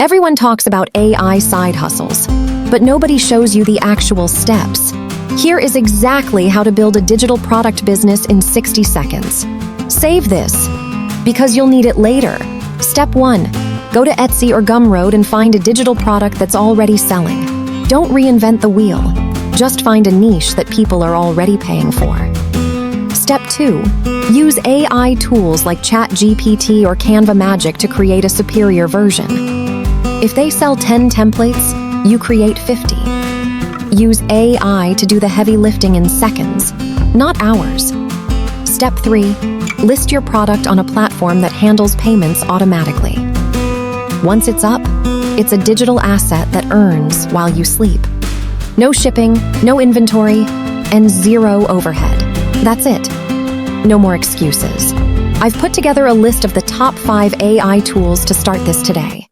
Everyone talks about AI side hustles, but nobody shows you the actual steps. Here is exactly how to build a digital product business in 60 seconds. Save this, because you'll need it later. Step 1. Go to Etsy or Gumroad and find a digital product that's already selling. Don't reinvent the wheel. Just find a niche that people are already paying for. Step 2. Use AI tools like ChatGPT or Canva Magic to create a superior version. If they sell 10 templates, you create 50. Use AI to do the heavy lifting in seconds, not hours. Step 3. List your product on a platform that handles payments automatically. Once it's up, it's a digital asset that earns while you sleep. No shipping, no inventory, and zero overhead. That's it. No more excuses. I've put together a list of the top 5 AI tools to start this today.